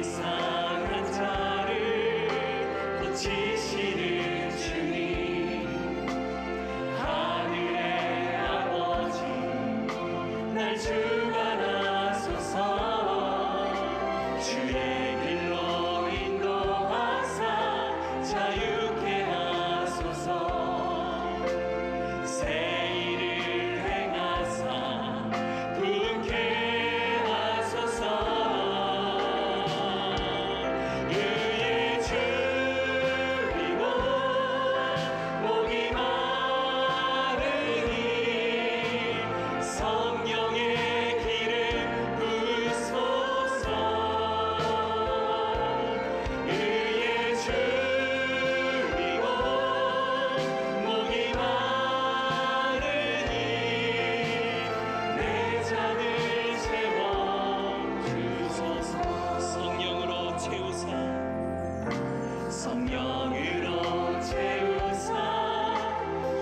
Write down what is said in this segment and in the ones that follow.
상한 자를 고치시는 주님, 하늘의 아버지 날 주관하소서. 주의 길로 인도하사 자유케 하소서. 새 일을 행하사 굳게 하소서. 의의 주이고 목이 마르니 성령의 기름 부으소서. 의의 주이고 목이 마르니 내 잔을 채워주소서. 성령으로 채우사 성령으로 채우사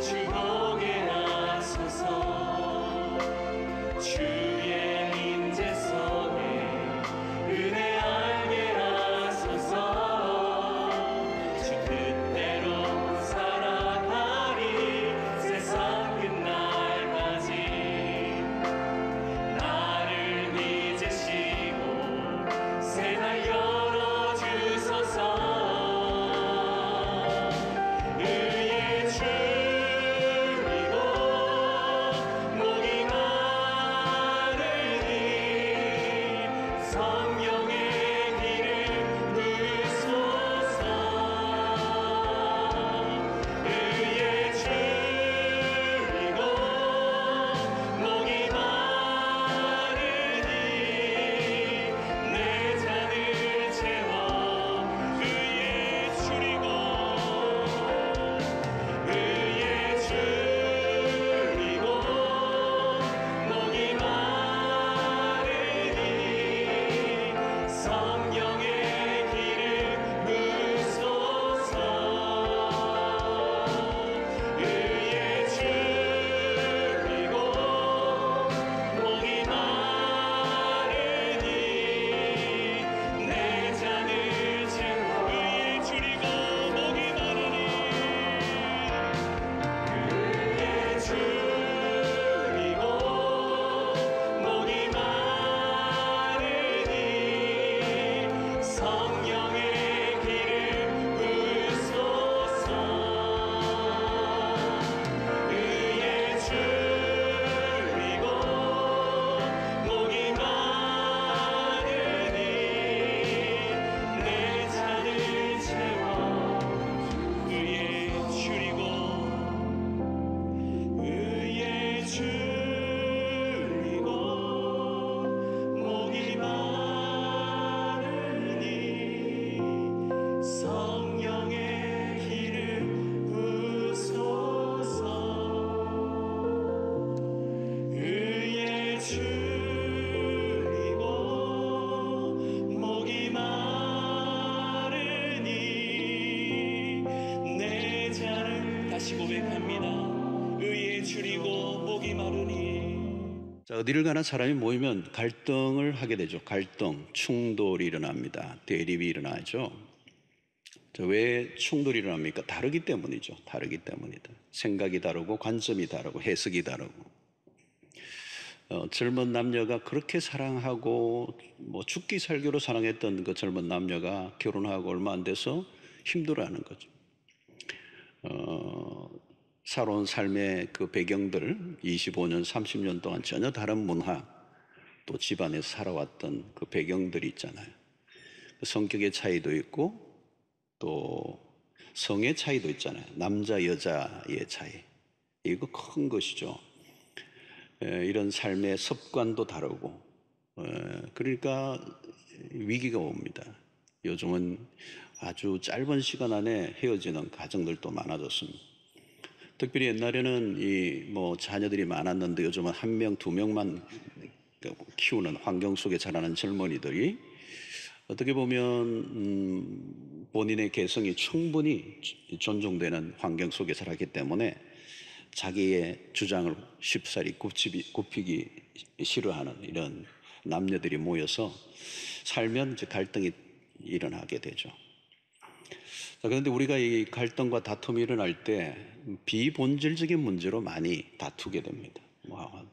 주보게 하소서. 주의 임재 속에 은혜 알게 하소서. 주 뜻대로 살아가리 세상 끝날까지. 나를 빚으시고 새날 열어주소서. 의의 주이고 목이 마르니 성령의 기름 부으소서. 의의 주이고 목이 마르니 내 잔을 채워. 의의 주이고 의의 주이고 목이 마르니 성령의 기름 부으소서. 의의 주이고 목이 마르니 내 잔을 채워. 의의 주이고 목이 마르니 의의 주이고 목이 마르니 성령의 기름 부으소서. 의의 주이고 목이 마르니 내 잔을 채워. 의의 주이고 의의 주이고 목이 마르니 성령의 기름 부으소서. 의의 주이고 목이 마르니 내 잔을. 다시 고백합니다. 의의 주이고 목이 마르니. 자, 어디를 가나 사람이 모이면 갈등을 하게 되죠. 갈등, 충돌이 일어납니다. 대립이 일어나죠. 자, 왜 충돌이 일어납니까? 다르기 때문이죠. 다르기 때문이다. 생각이 다르고 관점이 다르고 해석이 다르고. 젊은 남녀가 그렇게 사랑하고 죽기 살기로 사랑했던 그 젊은 남녀가 결혼하고 얼마 안 돼서 힘들어하는 거죠. 살아온 삶의 그 배경들, 25년, 30년 동안 전혀 다른 문화, 또 집안에서 살아왔던 그 배경들이 있잖아요. 성격의 차이도 있고 또 성의 차이도 있잖아요. 남자 여자의 차이, 이거 큰 것이죠. 이런 삶의 습관도 다르고, 그러니까 위기가 옵니다. 요즘은 아주 짧은 시간 안에 헤어지는 가정들도 많아졌습니다. 특별히 옛날에는 자녀들이 많았는데 요즘은 한 명, 두 명만 키우는 환경 속에 자라는 젊은이들이 어떻게 보면 본인의 개성이 충분히 존중되는 환경 속에 살았기 때문에 자기의 주장을 쉽사리 굽히기 싫어하는 이런 남녀들이 모여서 살면 이제 갈등이 일어나게 되죠. 자, 그런데 우리가 이 갈등과 다툼이 일어날 때 비본질적인 문제로 많이 다투게 됩니다.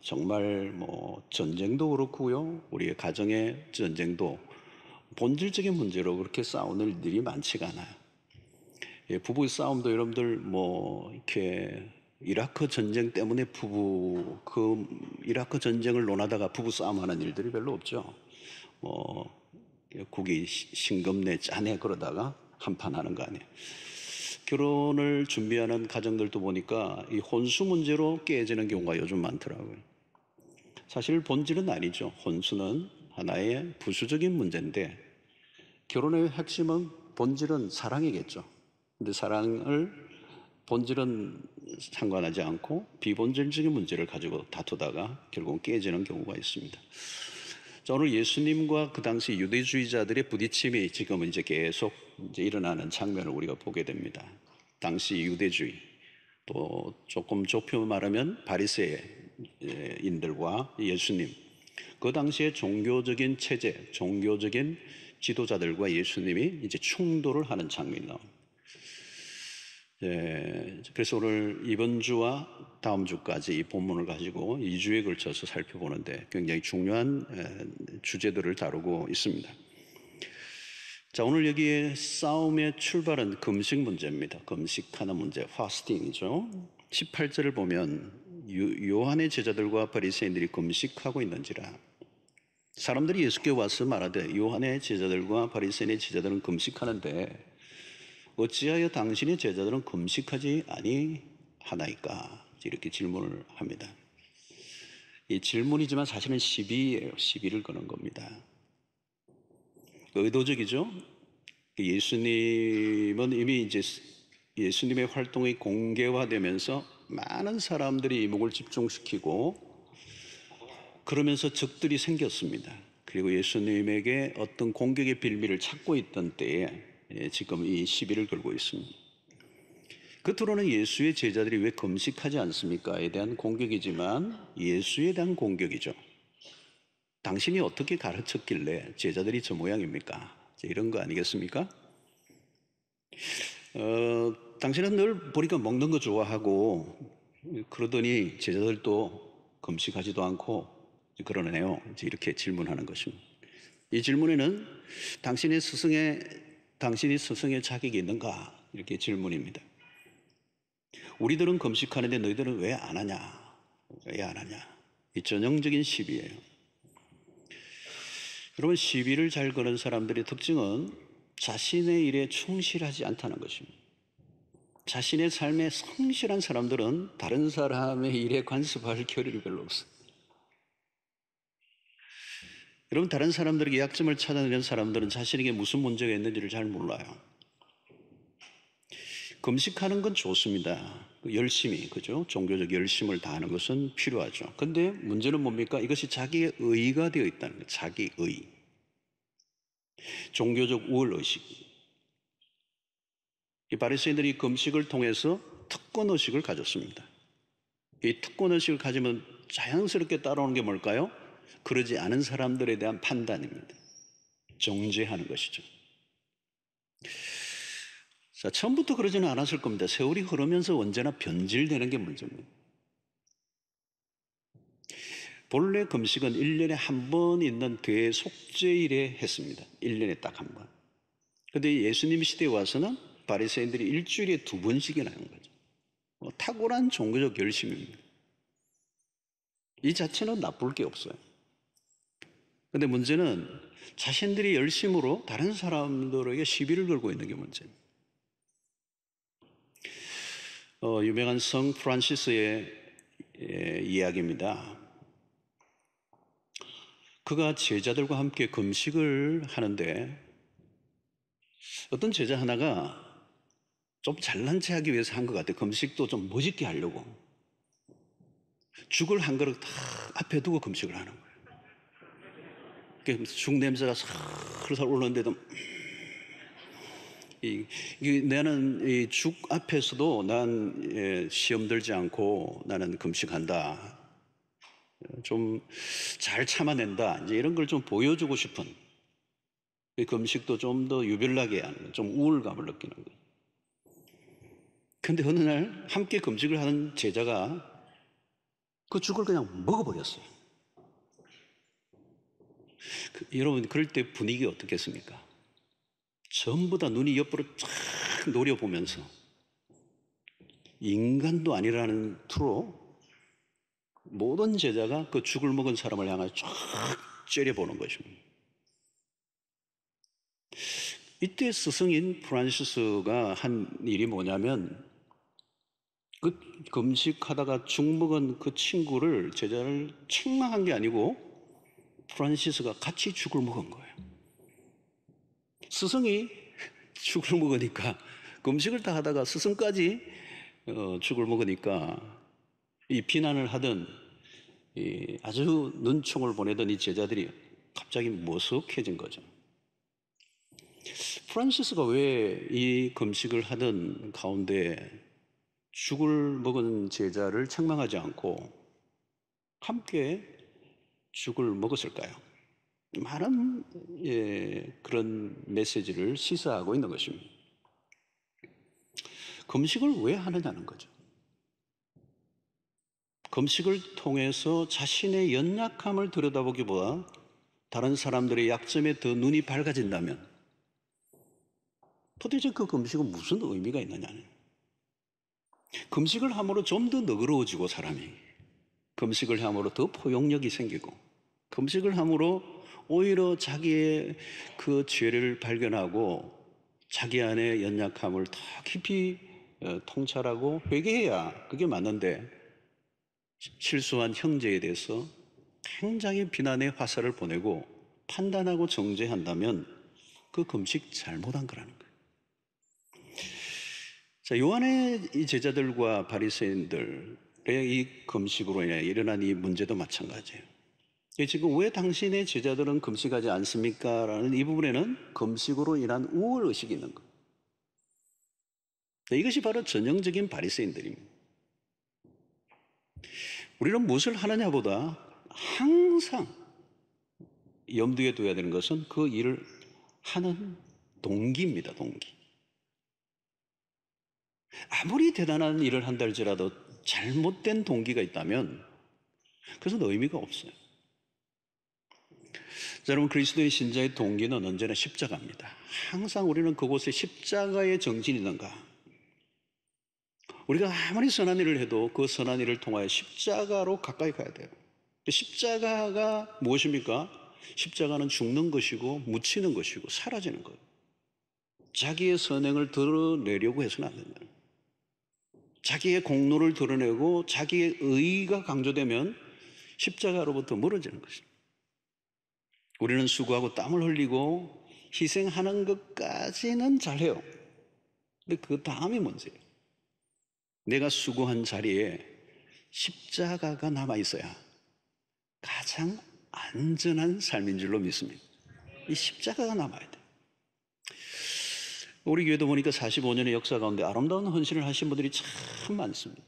정말 전쟁도 그렇고요, 우리의 가정의 전쟁도 본질적인 문제로 그렇게 싸우는 일들이 많지가 않아요. 예, 부부 싸움도 여러분들 이렇게 이라크 전쟁 때문에 이라크 전쟁을 논하다가 부부 싸움하는 일들이 별로 없죠. 국이 싱겁네 짜네 그러다가 한판 하는 거 아니에요. 결혼을 준비하는 가정들도 보니까 이 혼수 문제로 깨지는 경우가 요즘 많더라고요. 사실 본질은 아니죠. 혼수는 하나의 부수적인 문제인데 결혼의 핵심은 본질은 사랑이겠죠. 근데 본질은 상관하지 않고 비본질적인 문제를 가지고 다투다가 결국 깨지는 경우가 있습니다. 자, 오늘 예수님과 그 당시 유대주의자들의 부딪힘이 지금은 이제 계속 일어나는 장면을 우리가 보게 됩니다. 당시 유대주의, 또 조금 좁혀 말하면 바리새인들과 예수님, 그 당시의 종교적인 체제, 종교적인 지도자들과 예수님이 이제 충돌을 하는 장면이 나옵니다. 그래서 오늘 이번 주와 다음 주까지 이 본문을 가지고 2주에 걸쳐서 살펴보는데 굉장히 중요한 주제들을 다루고 있습니다. 자, 오늘 여기에 싸움의 출발은 금식 문제입니다. 금식하는 문제, 파스팅이죠. 18절을 보면 요한의 제자들과 바리새인들이 금식하고 있는지라. 사람들이 예수께 와서 말하되 요한의 제자들과 바리새인의 제자들은 금식하는데 어찌하여 당신의 제자들은 금식하지 아니하나이까? 이렇게 질문을 합니다. 이 질문이지만 사실은 시비예요. 시비를 거는 겁니다. 의도적이죠. 예수님은 이미 이제 예수님의 활동이 공개화되면서 많은 사람들이 이목을 집중시키고 그러면서 적들이 생겼습니다. 그리고 예수님에게 어떤 공격의 빌미를 찾고 있던 때에 지금 이 시비를 걸고 있습니다. 겉으로는 예수의 제자들이 왜 금식하지 않습니까?에 대한 공격이지만 예수에 대한 공격이죠. 당신이 어떻게 가르쳤길래 제자들이 저 모양입니까? 이런 거 아니겠습니까? 당신은 늘 보니까 먹는 거 좋아하고 그러더니 제자들도 금식하지도 않고 그러네요. 이렇게 질문하는 것입니다. 이 질문에는 당신이 스승의 자격이 있는가? 이렇게 질문입니다. 우리들은 금식하는데 너희들은 왜 안 하냐? 왜 안 하냐? 이 전형적인 시비예요. 여러분, 시비를 잘 거는 사람들의 특징은 자신의 일에 충실하지 않다는 것입니다. 자신의 삶에 성실한 사람들은 다른 사람의 일에 간섭할 겨를이 별로 없어요. 여러분, 다른 사람들에게 약점을 찾아내는 사람들은 자신에게 무슨 문제가 있는지를 잘 몰라요. 금식하는 건 좋습니다. 열심히, 그죠? 종교적 열심을 다하는 것은 필요하죠. 근데 문제는 뭡니까? 이것이 자기의 의가 되어 있다는 거예요. 자기 의. 종교적 우월의식. 이 바리새인들이 금식을 통해서 특권의식을 가졌습니다. 이 특권의식을 가지면 자연스럽게 따라오는 게 뭘까요? 그러지 않은 사람들에 대한 판단입니다. 정죄하는 것이죠. 자, 처음부터 그러지는 않았을 겁니다. 세월이 흐르면서 언제나 변질되는 게 문제입니다. 본래 금식은 1년에 한 번 있는 대속죄일에 했습니다. 1년에 딱 한 번. 그런데 예수님 시대에 와서는 바리새인들이 일주일에 2번씩이나 하는 거죠. 탁월한 종교적 열심입니다. 이 자체는 나쁠 게 없어요. 그런데 문제는 자신들이 열심으로 다른 사람들에게 시비를 걸고 있는 게 문제입니다. 유명한 성 프란시스의 이야기입니다. 그가 제자들과 함께 금식을 하는데 어떤 제자 하나가 좀 잘난 체 하기 위해서 한 것 같아요. 금식도 좀 멋있게 하려고 죽을 한 그릇 딱 앞에 두고 금식을 하는 거예요. 죽 냄새가 살살 오르는데도 나는 이 죽 앞에서도 난 시험 들지 않고 나는 금식한다. 좀 잘 참아낸다. 이제 이런 걸 좀 보여주고 싶은 이 금식도 좀 더 유별나게 하는 거예요. 좀 우울감을 느끼는 거예요. 근데 어느 날 함께 금식을 하는 제자가 그 죽을 그냥 먹어버렸어요. 여러분, 그럴 때 분위기 어떻겠습니까? 전부 다 눈이 옆으로 쫙 노려보면서 인간도 아니라는 투로 모든 제자가 그 죽을 먹은 사람을 향해 쫙 째려보는 것입니다. 이때 스승인 프란시스가 한 일이 뭐냐면 그 금식하다가 죽 먹은 그 친구를, 제자를 책망한 게 아니고 프란시스가 같이 죽을 먹은 거예요. 스승이 죽을 먹으니까, 금식을 다 하다가 스승까지 죽을 먹으니까 이 비난을 하던 이 아주 눈총을 보내던 이 제자들이 갑자기 머쓱해진 거죠. 프란시스가 왜 이 금식을 하던 가운데 죽을 먹은 제자를 책망하지 않고 함께 죽을 먹었을까요? 많은 그런 메시지를 시사하고 있는 것입니다. 금식을 왜 하느냐는 거죠. 금식을 통해서 자신의 연약함을 들여다보기보다 다른 사람들의 약점에 더 눈이 밝아진다면 도대체 그 금식은 무슨 의미가 있느냐는. 금식을 함으로 좀 더 너그러워지고, 사람이 금식을 함으로 더 포용력이 생기고, 금식을 함으로 오히려 자기의 그 죄를 발견하고 자기 안의 연약함을 더 깊이 통찰하고 회개해야 그게 맞는데, 실수한 형제에 대해서 굉장히 비난의 화살을 보내고 판단하고 정죄한다면 그 금식 잘못한 거라는 거예요. 자, 요한의 이 제자들과 바리새인들의 이 금식으로 인해 일어난 이 문제도 마찬가지예요. 지금 왜 당신의 제자들은 금식하지 않습니까? 라는 이 부분에는 금식으로 인한 우월의식이 있는 거예요. 이것이 바로 전형적인 바리새인들입니다. 우리는 무엇을 하느냐보다 항상 염두에 둬야 되는 것은 그 일을 하는 동기입니다. 동기. 아무리 대단한 일을 한다 할지라도 잘못된 동기가 있다면 그것은 의미가 없어요. 자, 여러분, 그리스도의 신자의 동기는 언제나 십자가입니다. 항상 우리는 그곳에 십자가의 정신이 있는가. 우리가 아무리 선한 일을 해도 그 선한 일을 통하여 십자가로 가까이 가야 돼요. 십자가가 무엇입니까? 십자가는 죽는 것이고 묻히는 것이고 사라지는 거예요. 자기의 선행을 드러내려고 해서는 안 된다. 자기의 공로를 드러내고 자기의 의의가 강조되면 십자가로부터 멀어지는 것입니다. 우리는 수고하고 땀을 흘리고 희생하는 것까지는 잘해요. 근데 그 다음이 문제예요. 내가 수고한 자리에 십자가가 남아있어야 가장 안전한 삶인 줄로 믿습니다. 이 십자가가 남아야 돼요. 우리 교회도 보니까 45년의 역사 가운데 아름다운 헌신을 하신 분들이 참 많습니다.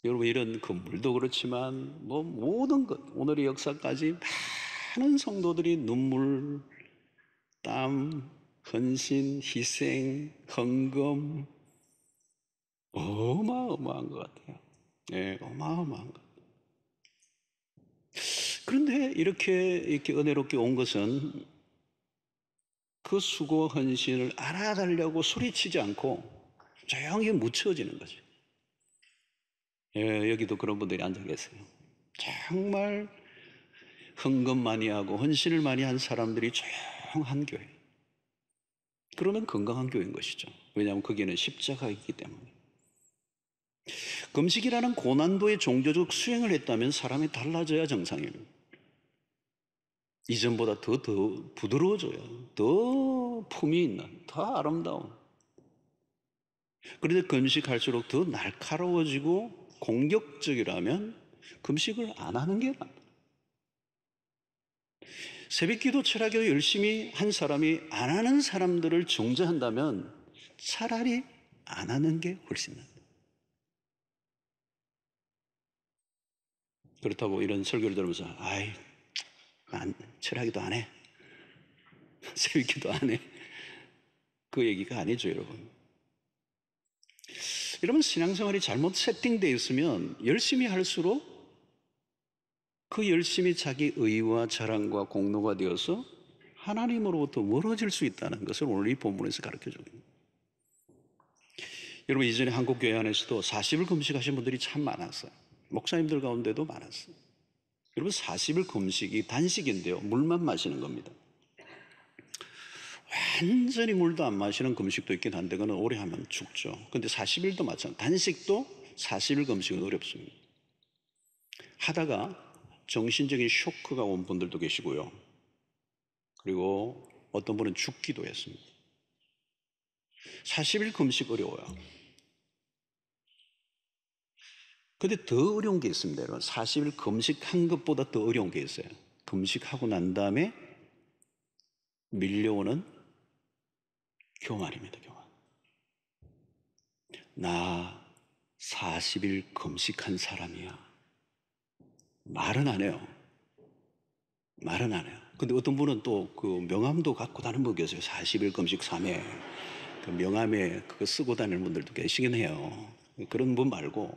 여러분, 이런 건물도 그렇지만 뭐 모든 것, 오늘의 역사까지 많은 성도들이 눈물, 땀, 헌신, 희생, 헌금 어마어마한 것 같아요. 네, 어마어마한 것. 그런데 이렇게 은혜롭게 온 것은 그 수고 헌신을 알아가려고 소리치지 않고 조용히 묻혀지는 거죠. 예, 여기도 그런 분들이 앉아 계세요. 정말 헌금 많이 하고 헌신을 많이 한 사람들이 조용한 교회. 그러면 건강한 교회인 것이죠. 왜냐하면 거기에는 십자가가 있기 때문에. 금식이라는 고난도의 종교적 수행을 했다면 사람이 달라져야 정상이에요. 이전보다 더 부드러워져요. 더 품이 있는, 더 아름다운. 그런데 금식할수록 더 날카로워지고 공격적이라면 금식을 안 하는 게 낫다. 새벽기도 철학을 열심히 한 사람이 안 하는 사람들을 정죄한다면 차라리 안 하는 게 훨씬 낫다. 그렇다고 이런 설교를 들으면서 철학기도 안 해. 새벽기도 안 해. 그 얘기가 아니죠, 여러분. 여러분, 신앙생활이 잘못 세팅되어 있으면 열심히 할수록 그 열심히 자기 의와 자랑과 공로가 되어서 하나님으로부터 멀어질 수 있다는 것을 오늘 이 본문에서 가르쳐줘요. 여러분, 이전에 한국 교회 안에서도 40일 금식하신 분들이 참 많았어요. 목사님들 가운데도 많았어요. 여러분, 40일 금식이 단식인데요, 물만 마시는 겁니다. 완전히 물도 안 마시는 금식도 있긴 한데 그건 오래 하면 죽죠. 근데 40일도 마찬가지. 단식도 40일 금식은 어렵습니다. 하다가 정신적인 쇼크가 온 분들도 계시고요. 그리고 어떤 분은 죽기도 했습니다. 40일 금식 어려워요. 근데 더 어려운 게 있습니다. 여러분, 40일 금식한 것보다 더 어려운 게 있어요. 금식하고 난 다음에 밀려오는 교만입니다. 교만. 나 40일 금식한 사람이야. 말은 안 해요. 말은 안 해요. 근데 어떤 분은 또 그 명함도 갖고 다니는 분 계세요. 40일 금식 3회. 그 명함에 그거 쓰고 다니는 분들도 계시긴 해요. 그런 분 말고,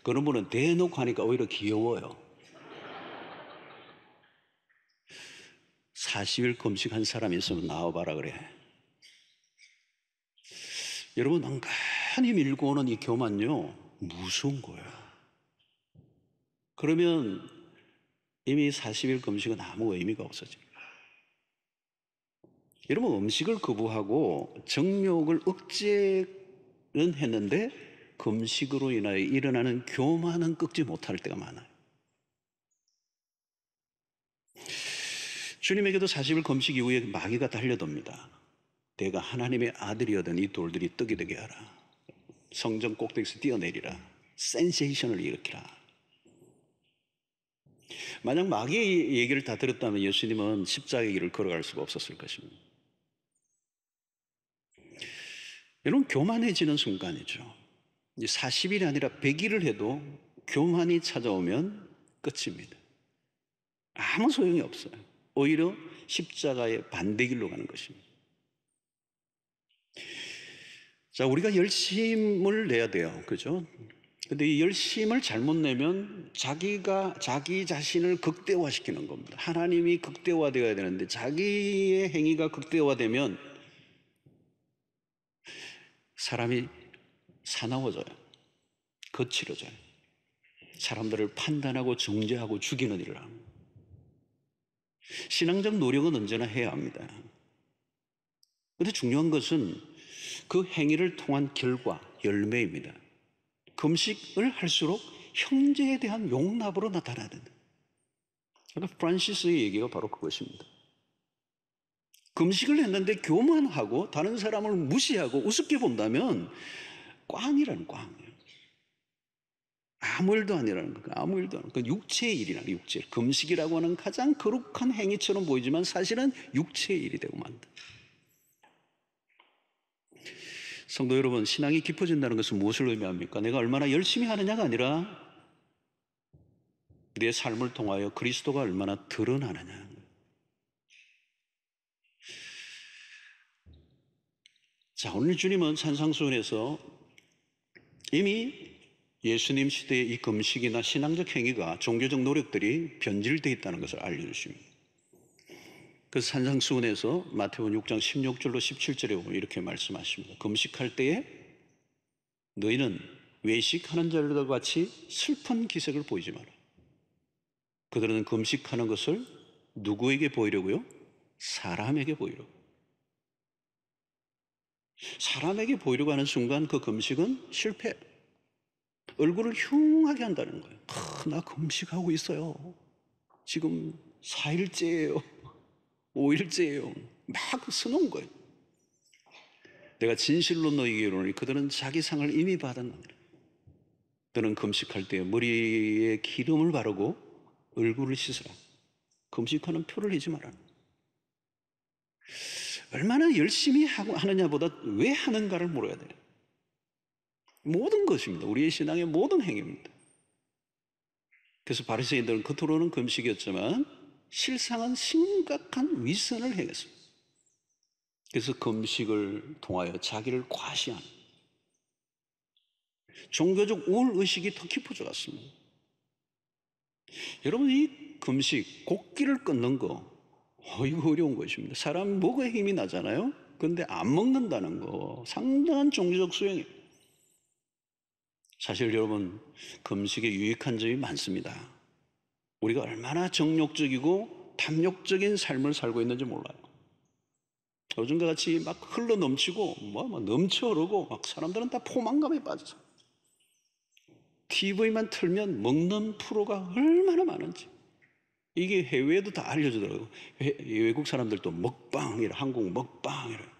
그런 분은 대놓고 하니까 오히려 귀여워요. 40일 금식한 사람이 있으면 나와봐라 그래. 여러분, 엉간히 밀고 오는 이 교만요, 무서운 거예요. 그러면 이미 40일 금식은 아무 의미가 없어집니다. 여러분, 음식을 거부하고 정욕을 억제는 했는데 금식으로 인하여 일어나는 교만은 꺾지 못할 때가 많아요. 주님에게도 40일 금식 이후에 마귀가 달려듭니다. 내가 하나님의 아들이어든 이 돌들이 떡이 되게 하라. 성전 꼭대기에서 뛰어내리라. 센세이션을 일으키라. 만약 마귀의 얘기를 다 들었다면 예수님은 십자가의 길을 걸어갈 수가 없었을 것입니다. 여러분, 교만해지는 순간이죠. 40일이 아니라 100일을 해도 교만이 찾아오면 끝입니다. 아무 소용이 없어요. 오히려 십자가의 반대길로 가는 것입니다. 자, 우리가 열심을 내야 돼요. 그죠? 근데 이 열심을 잘못 내면 자기 자신을 극대화시키는 겁니다. 하나님이 극대화되어야 되는데 자기의 행위가 극대화되면 사람이 사나워져요. 거칠어져요. 사람들을 판단하고 정죄하고 죽이는 일을 합니다. 신앙적 노력은 언제나 해야 합니다. 그런데 중요한 것은 그 행위를 통한 결과, 열매입니다. 금식을 할수록 형제에 대한 용납으로 나타나야 된다. 그러니까 프란시스의 얘기가 바로 그것입니다. 금식을 했는데 교만하고 다른 사람을 무시하고 우습게 본다면 꽝이라는 꽝이에요. 아무 일도 아니라는 거, 아무 일도 아니라는 거. 육체의 일이라는 육체. 금식이라고 하는 가장 거룩한 행위처럼 보이지만 사실은 육체의 일이 되고 만다. 성도 여러분, 신앙이 깊어진다는 것은 무엇을 의미합니까? 내가 얼마나 열심히 하느냐가 아니라 내 삶을 통하여 그리스도가 얼마나 드러나느냐. 자, 오늘 주님은 산상수훈에서 이미 예수님 시대의 이 금식이나 신앙적 행위가, 종교적 노력들이 변질되어 있다는 것을 알려주십니다. 그래서 산상수훈에서 마태복음 6장 16절로 17절에 보면 이렇게 말씀하십니다. 금식할 때에 너희는 외식하는 자들과 같이 슬픈 기색을 보이지 마라. 그들은 금식하는 것을 누구에게 보이려고요? 사람에게 보이려고. 사람에게 보이려고 하는 순간 그 금식은 실패. 얼굴을 흉하게 한다는 거예요. 나 금식하고 있어요. 지금 4일째예요. 5일째예요. 막 써놓은 거예요. 내가 진실로 너희에게 이르노니 그들은 자기 상을 이미 받았느니라. 너는 금식할 때 머리에 기름을 바르고 얼굴을 씻으라. 금식하는 표를 내지 마라. 얼마나 열심히 하느냐보다 왜 하는가를 물어야 돼요. 모든 것입니다. 우리의 신앙의 모든 행위입니다. 그래서 바리새인들은 겉으로는 금식이었지만 실상은 심각한 위선을 행했습니다. 그래서 금식을 통하여 자기를 과시하는 종교적 우월의식이 더 깊어져 갔습니다. 여러분, 이 금식, 곡기를 끊는 거, 이거 어려운 것입니다. 사람 목에 힘이 나잖아요. 근데 안 먹는다는 거 상당한 종교적 수행이에요. 사실 여러분, 금식에 유익한 점이 많습니다. 우리가 얼마나 정욕적이고 탐욕적인 삶을 살고 있는지 몰라요. 요즘과 같이 막 흘러 넘치고 막 넘쳐 흐르고 막 사람들은 다 포만감에 빠져서 TV만 틀면 먹는 프로가 얼마나 많은지. 이게 해외에도 다 알려주더라고요. 외국 사람들도 먹방이라, 한국 먹방이라.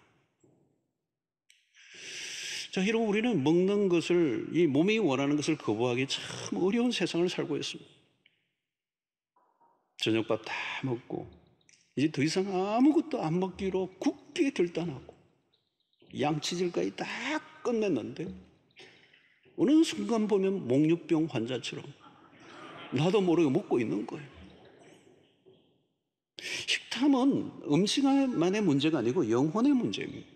자, 여러분, 우리는 먹는 것을, 이 몸이 원하는 것을 거부하기 참 어려운 세상을 살고 있습니다. 저녁밥 다 먹고 이제 더 이상 아무것도 안 먹기로 굳게 결단하고 양치질까지 다 끝냈는데 어느 순간 보면 목류병 환자처럼 나도 모르게 먹고 있는 거예요. 식탐은 음식만의 문제가 아니고 영혼의 문제입니다.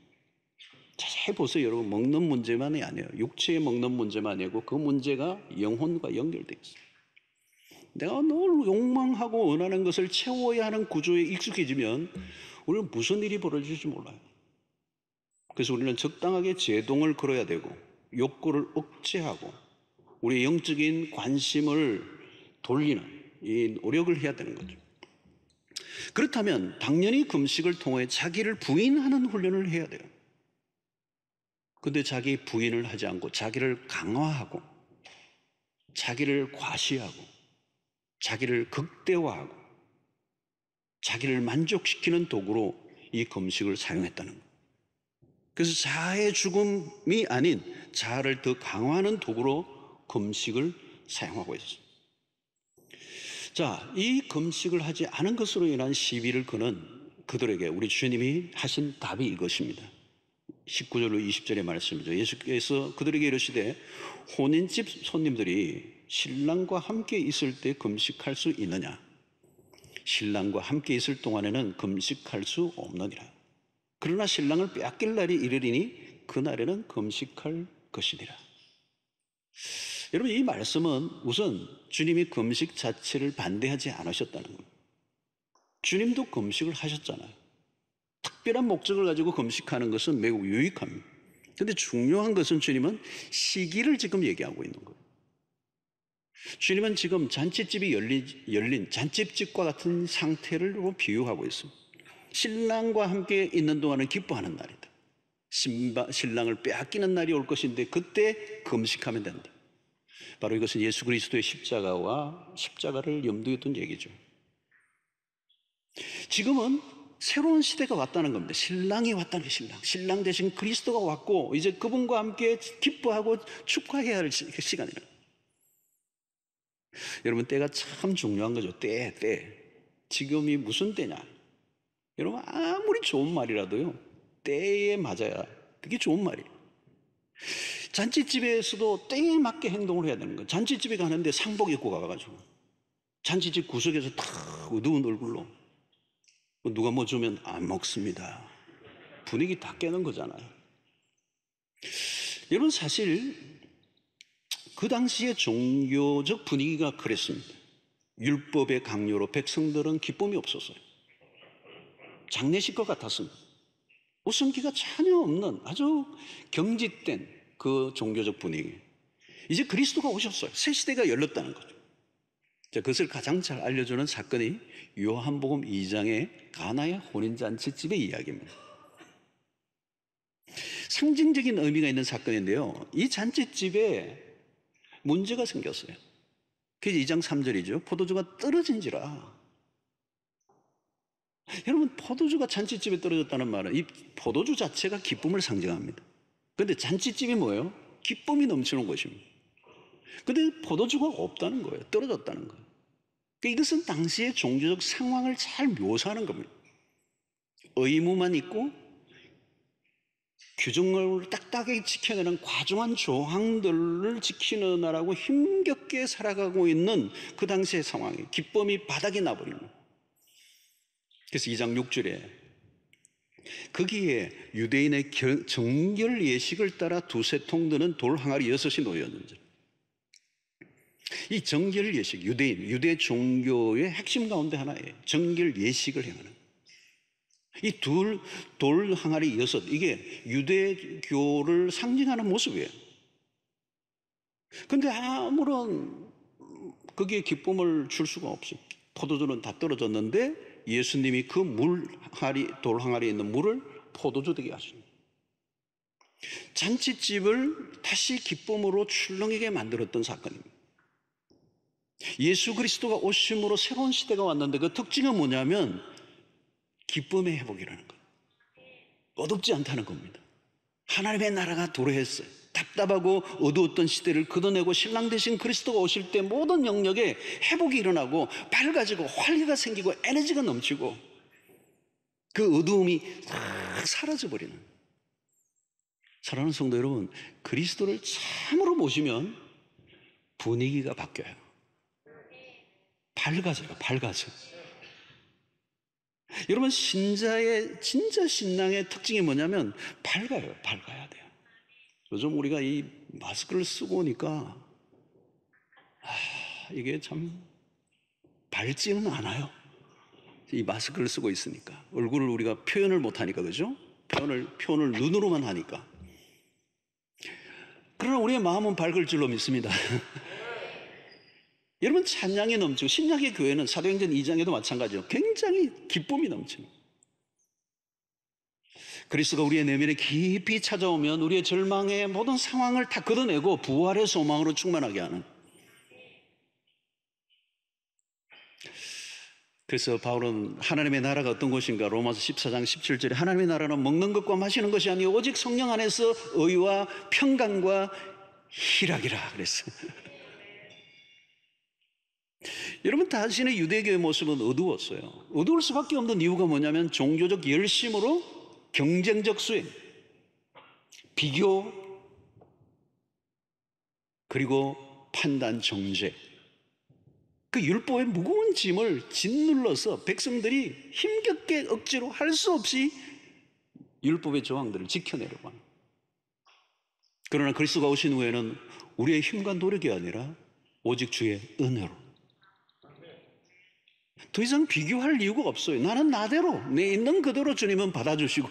자세히 보세요. 여러분, 먹는 문제만이 아니에요. 육체에 먹는 문제만 아니고 그 문제가 영혼과 연결되어 있어요. 내가 늘 욕망하고 원하는 것을 채워야 하는 구조에 익숙해지면 우리는 무슨 일이 벌어질지 몰라요. 그래서 우리는 적당하게 제동을 걸어야 되고 욕구를 억제하고 우리의 영적인 관심을 돌리는 이 노력을 해야 되는 거죠. 그렇다면 당연히 금식을 통해 자기를 부인하는 훈련을 해야 돼요. 근데 자기 부인을 하지 않고 자기를 강화하고 자기를 과시하고 자기를 극대화하고 자기를 만족시키는 도구로 이 금식을 사용했다는 거예요. 그래서 자아의 죽음이 아닌 자아를 더 강화하는 도구로 금식을 사용하고 있어요. 자, 이 금식을 하지 않은 것으로 인한 시비를 거는 그들에게 우리 주님이 하신 답이 이것입니다. 19절로 20절의 말씀이죠. 예수께서 그들에게 이르시되 혼인집 손님들이 신랑과 함께 있을 때 금식할 수 있느냐? 신랑과 함께 있을 동안에는 금식할 수 없느니라. 그러나 신랑을 빼앗길 날이 이르리니 그날에는 금식할 것이니라. 여러분, 이 말씀은 우선 주님이 금식 자체를 반대하지 않으셨다는 겁니다. 주님도 금식을 하셨잖아요. 특별한 목적을 가지고 금식하는 것은 매우 유익합니다. 그런데 중요한 것은 주님은 시기를 지금 얘기하고 있는 거예요. 주님은 지금 잔치집이 열린 잔치집과 같은 상태를 비유하고 있습니다. 신랑과 함께 있는 동안은 기뻐하는 날이다. 신랑을 빼앗기는 날이 올 것인데 그때 금식하면 된다. 바로 이것은 예수 그리스도의 십자가와 십자가를 염두에 둔 얘기죠. 지금은 새로운 시대가 왔다는 겁니다. 신랑이 왔다는 거예요. 신랑 대신 그리스도가 왔고 이제 그분과 함께 기뻐하고 축하해야 할 시간이라. 여러분, 때가 참 중요한 거죠. 때. 지금이 무슨 때냐? 여러분, 아무리 좋은 말이라도요, 때에 맞아야 그게 좋은 말이에요. 잔치집에서도 때에 맞게 행동을 해야 되는 거예요. 잔치집에 가는데 상복 입고 가가지고 잔치집 구석에서 탁 어두운 얼굴로 누가 뭐 주면 안 먹습니다. 분위기 다 깨는 거잖아요. 여러분, 사실 그 당시의 종교적 분위기가 그랬습니다. 율법의 강요로 백성들은 기쁨이 없었어요. 장례식과 같았습니다. 웃음기가 전혀 없는 아주 경직된 그 종교적 분위기. 이제 그리스도가 오셨어요. 새 시대가 열렸다는 거죠. 자, 그것을 가장 잘 알려주는 사건이 요한복음 2장의 가나의 혼인잔치집의 이야기입니다. 상징적인 의미가 있는 사건인데요, 이 잔치집에 문제가 생겼어요. 그게 2장 3절이죠. 포도주가 떨어진지라. 여러분, 포도주가 잔치집에 떨어졌다는 말은 이 포도주 자체가 기쁨을 상징합니다. 그런데 잔치집이 뭐예요? 기쁨이 넘치는 곳입니다. 그런데 포도주가 없다는 거예요. 떨어졌다는 거예요. 그러니까 이것은 당시의 종교적 상황을 잘 묘사하는 겁니다. 의무만 있고 규정을 딱딱하게 지켜내는 과중한 조항들을 지키느라고 힘겹게 살아가고 있는 그 당시의 상황이 기쁨이 바닥이 나버리는 거예요. 그래서 2장 6절에 거기에 유대인의 정결 예식을 따라 두세 통 드는 돌 항아리 6이 놓였는지. 이 정결 예식, 유대 종교의 핵심 가운데 하나예요. 정결 예식을 행하는. 이 돌 항아리 6, 이게 유대교를 상징하는 모습이에요. 근데 아무런 거기에 기쁨을 줄 수가 없어요. 포도주는 다 떨어졌는데 예수님이 그 돌 항아리에 있는 물을 포도주 되게 하십니다. 잔치집을 다시 기쁨으로 출렁이게 만들었던 사건입니다. 예수 그리스도가 오심으로 새로운 시대가 왔는데 그 특징은 뭐냐면 기쁨의 회복이라는 거예요. 어둡지 않다는 겁니다. 하나님의 나라가 도래했어요. 답답하고 어두웠던 시대를 걷어내고 신랑 되신 그리스도가 오실 때 모든 영역에 회복이 일어나고 밝아지고 활기가 생기고 에너지가 넘치고 그 어두움이 싹 사라져버리는. 사랑하는 성도 여러분, 그리스도를 참으로 모시면 분위기가 바뀌어요. 밝아져요. 여러분, 신자의 진짜 신앙의 특징이 뭐냐면 밝아야 돼요. 요즘 우리가 이 마스크를 쓰고 오니까 이게 참 밝지는 않아요. 이 마스크를 쓰고 있으니까 얼굴을 우리가 표현을 못하니까, 그죠? 표현을 눈으로만 하니까. 그러나 우리의 마음은 밝을 줄로 믿습니다. 여러분, 찬양이 넘치고 신약의 교회는 사도행전 2장에도 마찬가지예요. 굉장히 기쁨이 넘칩니다. 그리스도가 우리의 내면에 깊이 찾아오면 우리의 절망의 모든 상황을 다 걷어내고 부활의 소망으로 충만하게 하는. 그래서 바울은 하나님의 나라가 어떤 것인가, 로마서 14장 17절에 하나님의 나라는 먹는 것과 마시는 것이 아니요 오직 성령 안에서 의와 평강과 희락이라 그랬어요. 여러분, 당신의 유대교의 모습은 어두웠어요. 어두울 수밖에 없는 이유가 뭐냐면 종교적 열심으로 경쟁적 수행, 비교, 그리고 판단 정죄, 그 율법의 무거운 짐을 짓눌러서 백성들이 힘겹게 억지로 할 수 없이 율법의 조항들을 지켜내려고 합니다. 그러나 그리스도가 오신 후에는 우리의 힘과 노력이 아니라 오직 주의 은혜로, 더 이상 비교할 이유가 없어요. 나는 나대로, 내 있는 그대로 주님은 받아주시고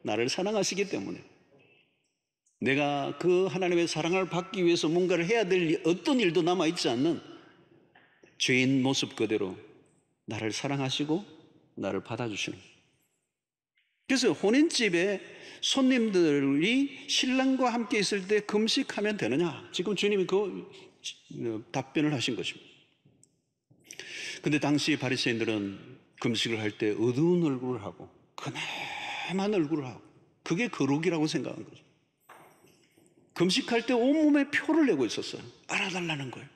나를 사랑하시기 때문에 내가 그 하나님의 사랑을 받기 위해서 뭔가를 해야 될 어떤 일도 남아있지 않는 죄인 모습 그대로 나를 사랑하시고 나를 받아주시는. 그래서 혼인집에 손님들이 신랑과 함께 있을 때 금식하면 되느냐? 지금 주님이 그 답변을 하신 것입니다. 근데 당시 바리새인들은 금식을 할 때 어두운 얼굴을 하고 그나만 얼굴을 하고 그게 거룩이라고 생각한 거죠. 금식할 때 온몸에 표를 내고 있었어요. 알아달라는 거예요.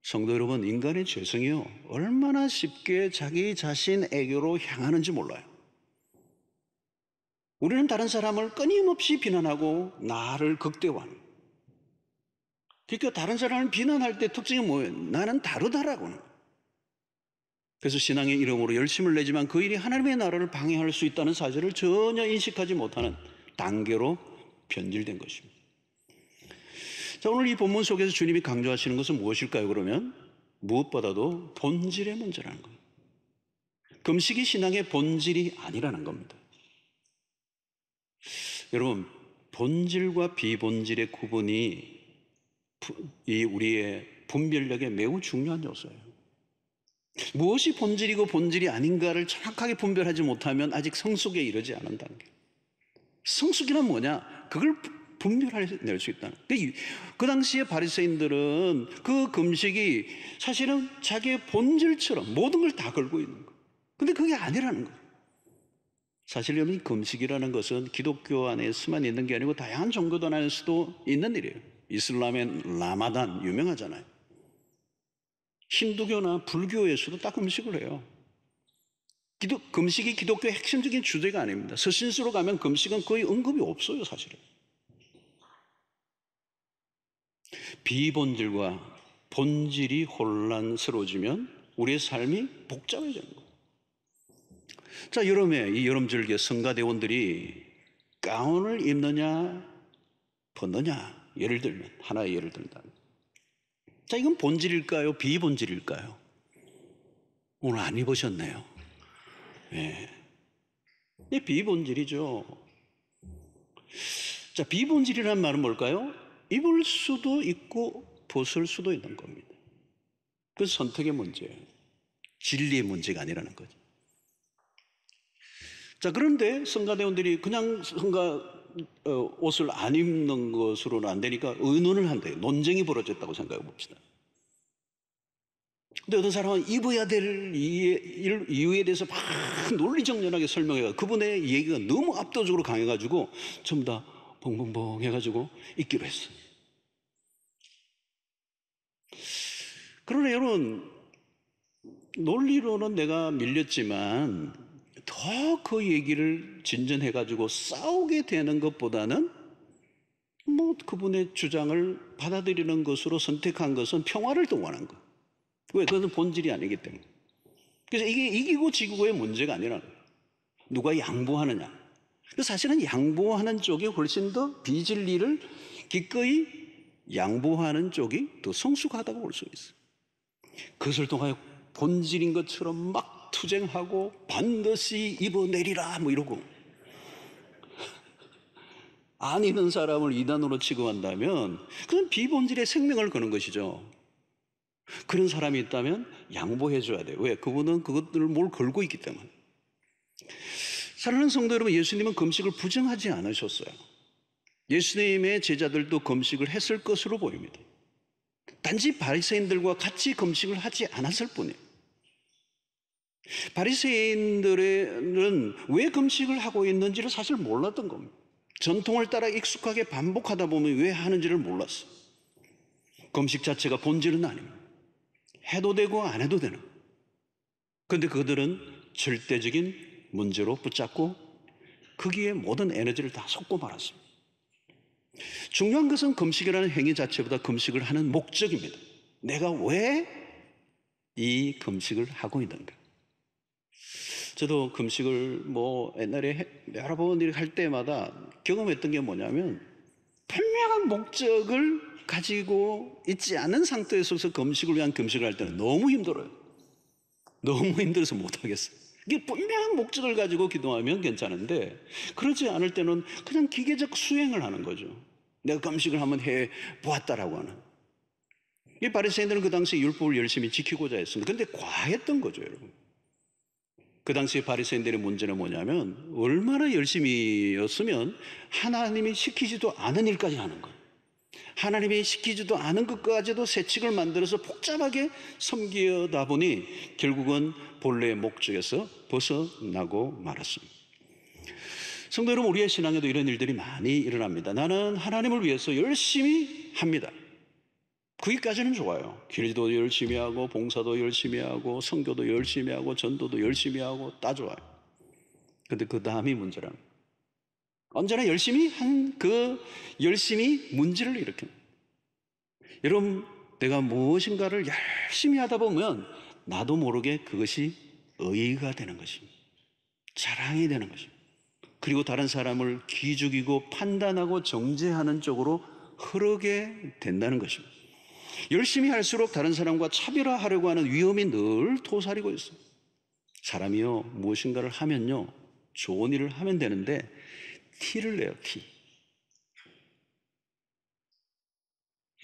성도 여러분, 인간의 죄성이요 얼마나 쉽게 자기 자신에게로 향하는지 몰라요. 우리는 다른 사람을 끊임없이 비난하고 나를 극대화하는. 그러니까 다른 사람을 비난할 때 특징이 뭐예요? 나는 다르다라고 하는 거예요. 그래서 신앙의 이름으로 열심을 내지만 그 일이 하나님의 나라를 방해할 수 있다는 사실을 전혀 인식하지 못하는 단계로 변질된 것입니다. 자, 오늘 이 본문 속에서 주님이 강조하시는 것은 무엇일까요? 그러면 무엇보다도 본질의 문제라는 겁니다. 금식이 신앙의 본질이 아니라는 겁니다. 여러분, 본질과 비본질의 구분이 이 우리의 분별력에 매우 중요한 요소예요. 무엇이 본질이고 본질이 아닌가를 정확하게 분별하지 못하면 아직 성숙에 이르지 않은 단계. 성숙이란 뭐냐? 그걸 분별해낼 수 있다는. 그 당시에 바리새인들은 그 금식이 사실은 자기의 본질처럼 모든 걸 다 걸고 있는 거예요. 근데 그게 아니라는 거예요. 사실 이 금식이라는 것은 기독교 안에서만 있는 게 아니고 다양한 종교들 안에서도 있는 일이에요. 이슬람의 라마단 유명하잖아요. 힌두교나 불교에서도 딱 금식을 해요. 금식이 기독교의 핵심적인 주제가 아닙니다. 서신서로 가면 금식은 거의 언급이 없어요, 사실은. 비본질과 본질이 혼란스러워지면 우리의 삶이 복잡해지는 거예요. 자, 여름에 이 여름절기에 성가대원들이 가운을 입느냐 벗느냐, 예를 들면 하나의 예를 든다면, 자, 이건 본질일까요? 비본질일까요? 오늘 안 입으셨네요. 예. 이 비본질이죠. 자, 비본질이라는 말은 뭘까요? 입을 수도 있고 벗을 수도 있는 겁니다. 그 선택의 문제예요. 진리의 문제가 아니라는 거죠. 자, 그런데 성가대원들이 그냥 옷을 안 입는 것으로는 안 되니까 의논을 한대요. 논쟁이 벌어졌다고 생각해 봅시다. 근데 어떤 사람은 입어야 될 이유에 대해서 막 논리정연하게 설명해요. 그분의 얘기가 너무 압도적으로 강해가지고 전부 다 벙벙벙 해가지고 입기로 했어요. 그러나 여러분, 논리로는 내가 밀렸지만 더 그 얘기를 진전해가지고 싸우게 되는 것보다는 뭐 그분의 주장을 받아들이는 것으로 선택한 것은 평화를 더 원한 거. 왜? 그것은 본질이 아니기 때문에. 그래서 이게 이기고 지고의 문제가 아니라 누가 양보하느냐. 사실은 양보하는 쪽이 훨씬 더 비진리를 기꺼이 양보하는 쪽이 더 성숙하다고 볼 수 있어요. 그것을 통하여 본질인 것처럼 막 투쟁하고 반드시 입어내리라 뭐 이러고, 안 입는 사람을 이단으로 취급한다면 그건 비본질의 생명을 거는 것이죠. 그런 사람이 있다면 양보해 줘야 돼요. 왜? 그분은 그것들을 뭘 걸고 있기 때문에. 사랑하는 성도 여러분, 예수님은 금식을 부정하지 않으셨어요. 예수님의 제자들도 금식을 했을 것으로 보입니다. 단지 바리새인들과 같이 금식을 하지 않았을 뿐이에요. 바리새인들은 왜 금식을 하고 있는지를 사실 몰랐던 겁니다. 전통을 따라 익숙하게 반복하다 보면 왜 하는지를 몰랐어요. 금식 자체가 본질은 아닙니다. 해도 되고 안 해도 되는. 그런데 그들은 절대적인 문제로 붙잡고 거기에 모든 에너지를 다 쏟고 말았습니다. 중요한 것은 금식이라는 행위 자체보다 금식을 하는 목적입니다. 내가 왜 이 금식을 하고 있는가? 저도 금식을 옛날에 여러 번 이렇게 할 때마다 경험했던 게 뭐냐면, 분명한 목적을 가지고 있지 않은 상태에서 금식을 위한 금식을 할 때는 너무 힘들어요. 너무 힘들어서 못하겠어요. 이게 분명한 목적을 가지고 기도하면 괜찮은데, 그렇지 않을 때는 그냥 기계적 수행을 하는 거죠. 내가 금식을 한번 해 보았다라고 하는. 이 바리새인들은 그 당시 율법을 열심히 지키고자 했습니다. 그런데 과했던 거죠, 여러분. 그 당시 바리새인들의 문제는 뭐냐면, 얼마나 열심히였으면 하나님이 시키지도 않은 일까지 하는 거예요. 하나님이 시키지도 않은 것까지도 세칙을 만들어서 복잡하게 섬기다 보니 결국은 본래의 목적에서 벗어나고 말았습니다. 성도 여러분, 우리의 신앙에도 이런 일들이 많이 일어납니다. 나는 하나님을 위해서 열심히 합니다. 거기까지는 좋아요. 기도도 열심히 하고 봉사도 열심히 하고 선교도 열심히 하고 전도도 열심히 하고 다 좋아요. 그런데 그 다음이 문제랍니다. 언제나 열심히 한 그 열심히 문제를 일으킵니다. 여러분, 내가 무엇인가를 열심히 하다 보면 나도 모르게 그것이 의의가 되는 것입니다. 자랑이 되는 것입니다. 그리고 다른 사람을 기죽이고 판단하고 정죄하는 쪽으로 흐르게 된다는 것입니다. 열심히 할수록 다른 사람과 차별화하려고 하는 위험이 늘 도사리고 있어요. 사람이요, 무엇인가를 하면요, 좋은 일을 하면 되는데 티를 내요, 티.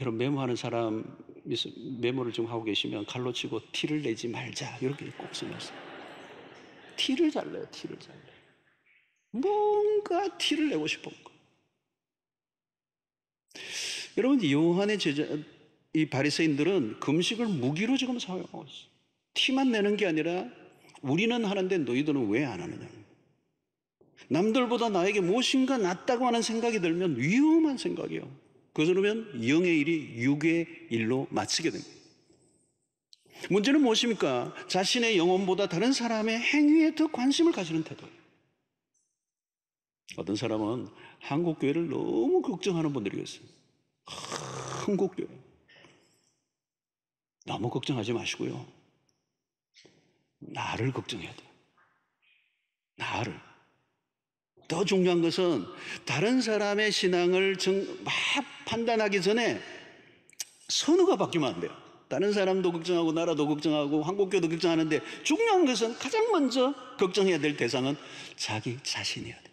여러분, 메모하는 사람, 메모를 좀 하고 계시면 칼로 치고 티를 내지 말자 이렇게 꼭 써놨어요. 티를 잘 내요, 티를 잘 내요. 뭔가 티를 내고 싶은 거. 여러분, 요한의 제자, 이 바리새인들은 금식을 무기로 지금 사용하고 있어요. 티만 내는 게 아니라 우리는 하는데 너희들은 왜 안 하느냐. 남들보다 나에게 무엇인가 낫다고 하는 생각이 들면 위험한 생각이에요. 그러면 영의 일이 육의 일로 마치게 됩니다. 문제는 무엇입니까? 자신의 영혼보다 다른 사람의 행위에 더 관심을 가지는 태도예요. 어떤 사람은 한국교회를 너무 걱정하는 분들이 있어요. 한국교회 너무 걱정하지 마시고요, 나를 걱정해야 돼요. 나를. 더 중요한 것은 다른 사람의 신앙을 막 판단하기 전에 선호가 바뀌면 안 돼요. 다른 사람도 걱정하고 나라도 걱정하고 한국교도 걱정하는데 중요한 것은 가장 먼저 걱정해야 될 대상은 자기 자신이어야 돼요.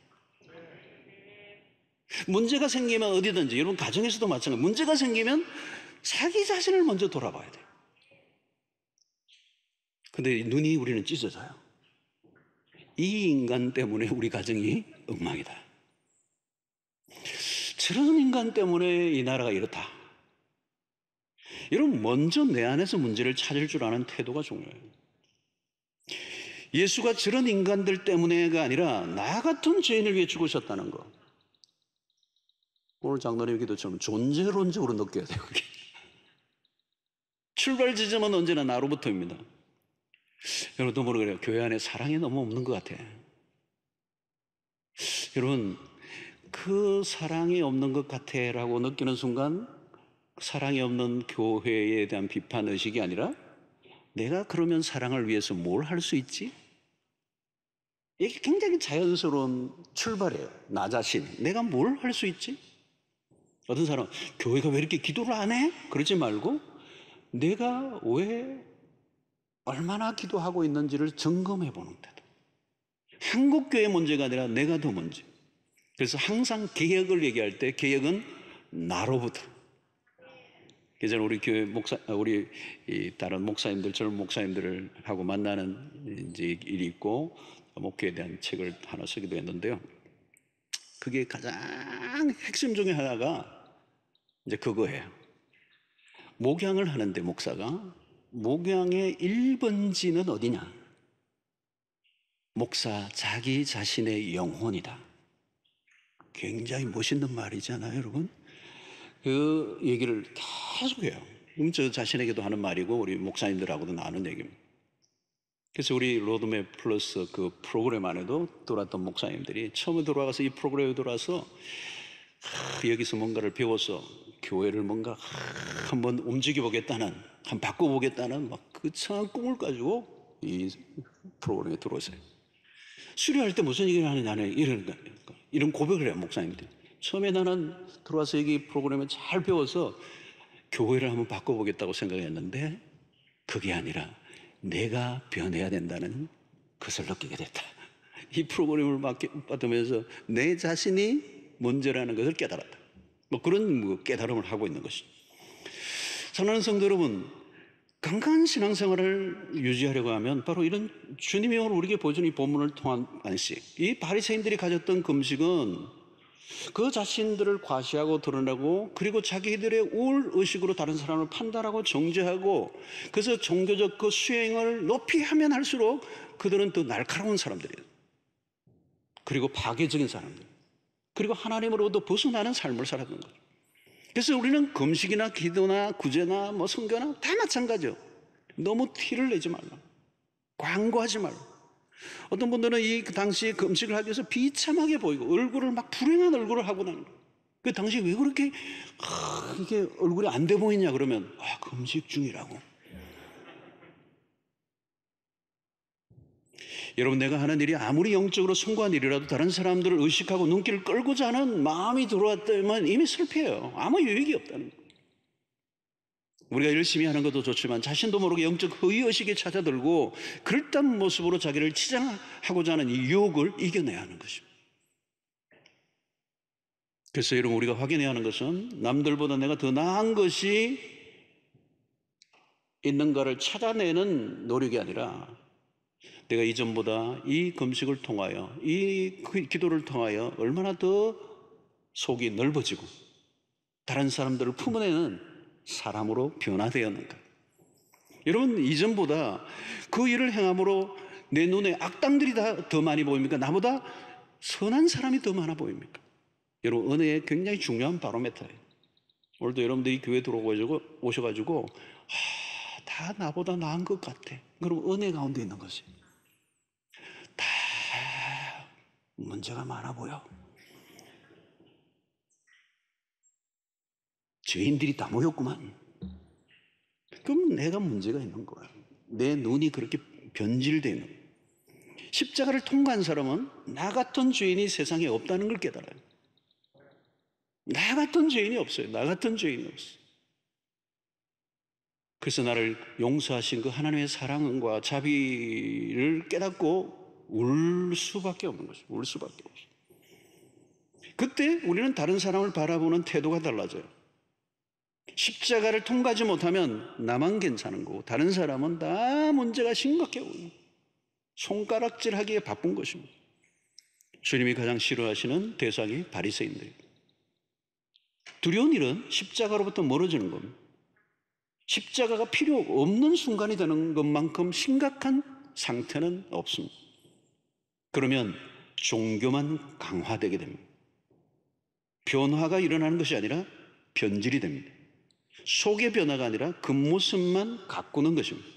문제가 생기면 어디든지, 여러분 가정에서도 마찬가지, 문제가 생기면 자기 자신을 먼저 돌아봐야 돼요. 근데 눈이 우리는 찢어져요. 이 인간 때문에 우리 가정이 엉망이다. 저런 인간 때문에 이 나라가 이렇다. 여러분, 먼저 내 안에서 문제를 찾을 줄 아는 태도가 중요해요. 예수가 저런 인간들 때문에가 아니라 나 같은 죄인을 위해 죽으셨다는 거. 오늘 장로님 기도처럼 존재론적으로 느껴야 돼요. 그게. 출발 지점은 언제나 나로부터입니다. 여러분도 모르겠어요. 교회 안에 사랑이 너무 없는 것 같아. 여러분, 그 사랑이 없는 것 같아라고 느끼는 순간 사랑이 없는 교회에 대한 비판 의식이 아니라 내가 그러면 사랑을 위해서 뭘 할 수 있지? 이게 굉장히 자연스러운 출발이에요. 나 자신, 내가 뭘 할 수 있지? 어떤 사람은 교회가 왜 이렇게 기도를 안 해? 그러지 말고 내가 왜 얼마나 기도하고 있는지를 점검해 보는 때다. 한국교회 문제가 아니라 내가 더 문제. 그래서 항상 개혁을 얘기할 때 개혁은 나로부터. 예전에 우리 교회 우리 다른 목사님들, 젊은 목사님들을 하고 만나는 이제 일이 있고 목회에 대한 책을 하나 쓰기도 했는데요. 그게 가장 핵심 중에 하나가 이제 그거예요. 목양을 하는데 목사가 목양의 1번지는 어디냐? 목사 자기 자신의 영혼이다. 굉장히 멋있는 말이잖아요, 여러분. 그 얘기를 계속해요. 저 자신에게도 하는 말이고 우리 목사님들하고도 나누는 얘기입니다. 그래서 우리 로드맵 플러스 그 프로그램 안에도 돌았던 목사님들이 처음에 돌아가서 이 프로그램에 돌아서 여기서 뭔가를 배워서 교회를 뭔가 한번 움직여보겠다는, 한번 바꿔보겠다는 막 그 창한 꿈을 가지고 이 프로그램에 들어오세요. 수료할 때 무슨 얘기를 하느냐, 이런 고백을 해요, 목사님들. 처음에 나는 들어와서 여기 프로그램을 잘 배워서 교회를 한번 바꿔보겠다고 생각했는데 그게 아니라 내가 변해야 된다는 것을 느끼게 됐다. 이 프로그램을 받으면서 내 자신이 문제라는 것을 깨달았다. 뭐 그런 깨달음을 하고 있는 것이죠. 사랑하는 성도 여러분, 건강한 신앙생활을 유지하려고 하면 바로 이런 주님이 오늘 우리에게 보여준 이 본문을 통한 안식, 이 바리새인들이 가졌던 금식은 그 자신들을 과시하고 드러내고 그리고 자기들의 우울 의식으로 다른 사람을 판단하고 정죄하고 그래서 종교적 그 수행을 높이 하면 할수록 그들은 더 날카로운 사람들이에요. 그리고 파괴적인 사람들, 그리고 하나님으로부터 벗어나는 삶을 살았던 거죠. 그래서 우리는 금식이나 기도나 구제나 뭐 성교나 다 마찬가지죠. 너무 티를 내지 말라, 광고하지 말라. 어떤 분들은 이 당시 금식을 하기 위해서 비참하게 보이고 얼굴을 막 불행한 얼굴을 하고 다니는 거예요. 그 당시 왜 그렇게 이게 얼굴이 안 돼 보이냐 그러면 금식 중이라고. 여러분, 내가 하는 일이 아무리 영적으로 숭고한 일이라도 다른 사람들을 의식하고 눈길을 끌고자 하는 마음이 들어왔다면 이미 실패해요. 아무 유익이 없다는 거예요. 우리가 열심히 하는 것도 좋지만 자신도 모르게 영적 허위의식에 찾아들고 그럴듯한 모습으로 자기를 치장하고자 하는 이 유혹을 이겨내야 하는 것입니다. 그래서 여러분, 우리가 확인해야 하는 것은 남들보다 내가 더 나은 것이 있는가를 찾아내는 노력이 아니라 내가 이전보다 이 금식을 통하여 이 기도를 통하여 얼마나 더 속이 넓어지고 다른 사람들을 품어내는 사람으로 변화되었는가. 여러분, 이전보다 그 일을 행함으로 내 눈에 악당들이 더 많이 보입니까? 나보다 선한 사람이 더 많아 보입니까? 여러분, 은혜의 굉장히 중요한 바로메터예요. 오늘도 여러분들이 교회 들어오셔가지고 다 나보다 나은 것 같아. 그럼 은혜 가운데 있는 것이 다 문제가 많아 보여. 죄인들이 다 모였구만. 그럼 내가 문제가 있는 거야. 내 눈이 그렇게 변질되는 거야. 십자가를 통과한 사람은 나 같은 죄인이 세상에 없다는 걸 깨달아요. 나 같은 죄인이 없어요. 나 같은 죄인이 없어요. 그래서 나를 용서하신 그 하나님의 사랑과 자비를 깨닫고 울 수밖에 없는 것이죠. 울 수밖에 없어요. 그때 우리는 다른 사람을 바라보는 태도가 달라져요. 십자가를 통과하지 못하면 나만 괜찮은 거고 다른 사람은 다 문제가 심각해 보여요. 손가락질하기에 바쁜 것입니다. 주님이 가장 싫어하시는 대상이 바리새인들이에요. 두려운 일은 십자가로부터 멀어지는 겁니다. 십자가가 필요 없는 순간이 되는 것만큼 심각한 상태는 없습니다. 그러면 종교만 강화되게 됩니다. 변화가 일어나는 것이 아니라 변질이 됩니다. 속의 변화가 아니라 겉모습만 가꾸는 것입니다.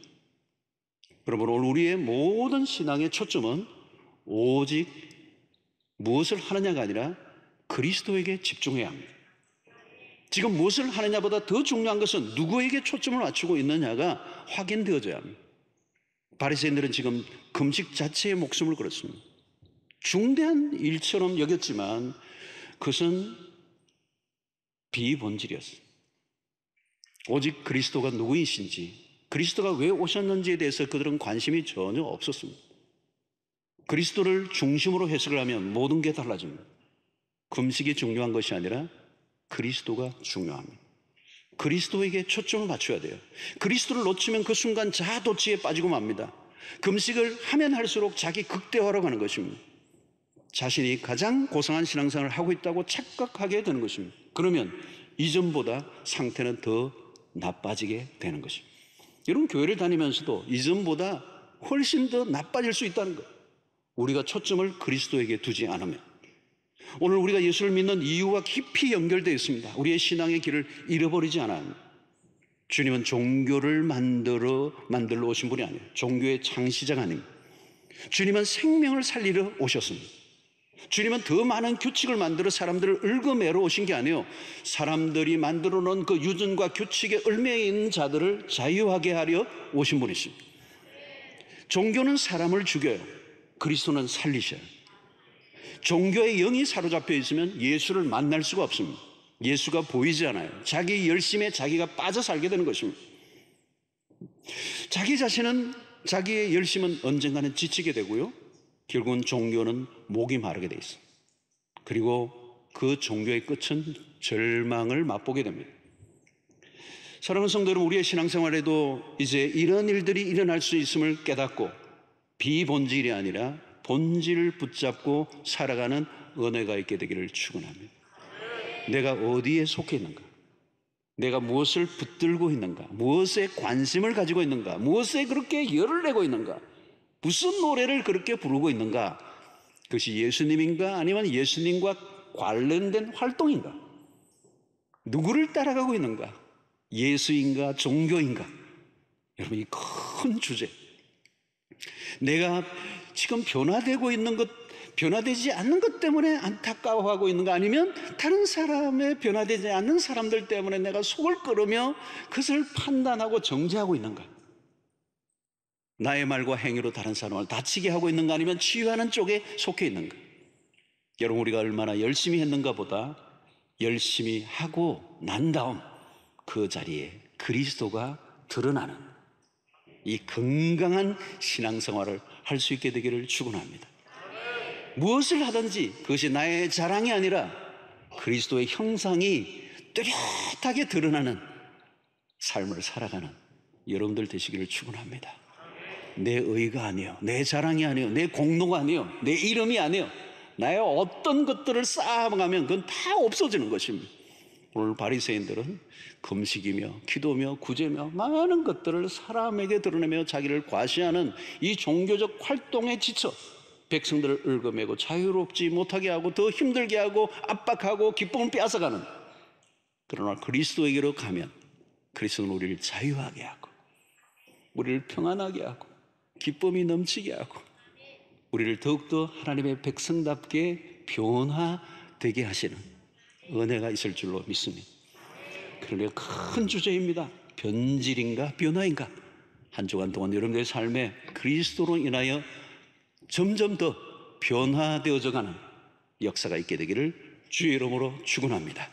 여러분, 오늘 우리의 모든 신앙의 초점은 오직 무엇을 하느냐가 아니라 그리스도에게 집중해야 합니다. 지금 무엇을 하느냐보다 더 중요한 것은 누구에게 초점을 맞추고 있느냐가 확인되어져야 합니다. 바리새인들은 지금 금식 자체에 목숨을 걸었습니다. 중대한 일처럼 여겼지만 그것은 비본질이었어요. 오직 그리스도가 누구이신지, 그리스도가 왜 오셨는지에 대해서 그들은 관심이 전혀 없었습니다. 그리스도를 중심으로 해석을 하면 모든 게 달라집니다. 금식이 중요한 것이 아니라 그리스도가 중요합니다. 그리스도에게 초점을 맞춰야 돼요. 그리스도를 놓치면 그 순간 자아도취에 빠지고 맙니다. 금식을 하면 할수록 자기 극대화로 가는 것입니다. 자신이 가장 고상한 신앙생활을 하고 있다고 착각하게 되는 것입니다. 그러면 이전보다 상태는 더 나빠지게 되는 것입니다. 여러분, 교회를 다니면서도 이전보다 훨씬 더 나빠질 수 있다는 것, 우리가 초점을 그리스도에게 두지 않으면. 오늘 우리가 예수를 믿는 이유와 깊이 연결되어 있습니다. 우리의 신앙의 길을 잃어버리지 않아요. 주님은 종교를 만들어 오신 분이 아니에요. 종교의 창시자가 아닙니다. 주님은 생명을 살리러 오셨습니다. 주님은 더 많은 규칙을 만들어 사람들을 얽어매러 오신 게 아니에요. 사람들이 만들어 놓은 그 유전과 규칙에 얽매여 있는 자들을 자유하게 하려 오신 분이십니다. 종교는 사람을 죽여요. 그리스도는 살리셔요. 종교의 영이 사로잡혀 있으면 예수를 만날 수가 없습니다. 예수가 보이지 않아요. 자기 열심에 자기가 빠져 살게 되는 것입니다. 자기 자신은, 자기의 열심은 언젠가는 지치게 되고요. 결국은 종교는 목이 마르게 돼 있어요. 그리고 그 종교의 끝은 절망을 맛보게 됩니다. 사랑하는 성도 여러분, 우리의 신앙생활에도 이제 이런 일들이 일어날 수 있음을 깨닫고 비본질이 아니라 본질을 붙잡고 살아가는 은혜가 있게 되기를 축원합니다. 내가 어디에 속해 있는가? 내가 무엇을 붙들고 있는가? 무엇에 관심을 가지고 있는가? 무엇에 그렇게 열을 내고 있는가? 무슨 노래를 그렇게 부르고 있는가? 그것이 예수님인가? 아니면 예수님과 관련된 활동인가? 누구를 따라가고 있는가? 예수인가? 종교인가? 여러분, 이 큰 주제, 내가 지금 변화되고 있는 것, 변화되지 않는 것 때문에 안타까워하고 있는가? 아니면 다른 사람의 변화되지 않는 사람들 때문에 내가 속을 끓으며 그것을 판단하고 정죄하고 있는가? 나의 말과 행위로 다른 사람을 다치게 하고 있는가? 아니면 치유하는 쪽에 속해 있는가? 여러분, 우리가 얼마나 열심히 했는가 보다 열심히 하고 난 다음 그 자리에 그리스도가 드러나는 이 건강한 신앙생활을 할 수 있게 되기를 축원합니다. 무엇을 하든지 그것이 나의 자랑이 아니라 그리스도의 형상이 뚜렷하게 드러나는 삶을 살아가는 여러분들 되시기를 축원합니다. 내 의가 아니에요. 내 자랑이 아니에요. 내 공로가 아니에요. 내 이름이 아니에요. 나의 어떤 것들을 쌓아가면 그건 다 없어지는 것입니다. 오늘 바리새인들은 금식이며 기도며 구제며 많은 것들을 사람에게 드러내며 자기를 과시하는 이 종교적 활동에 지쳐 백성들을 얽어매고 자유롭지 못하게 하고 더 힘들게 하고 압박하고 기쁨을 빼앗아가는, 그러나 그리스도에게로 가면 그리스도는 우리를 자유하게 하고 우리를 평안하게 하고 기쁨이 넘치게 하고 우리를 더욱더 하나님의 백성답게 변화되게 하시는 은혜가 있을 줄로 믿습니다. 그러나 큰 주제입니다. 변질인가 변화인가? 한 주간 동안 여러분들의 삶에 그리스도로 인하여 점점 더 변화되어져 가는 역사가 있게 되기를 주의 이름으로 축원합니다.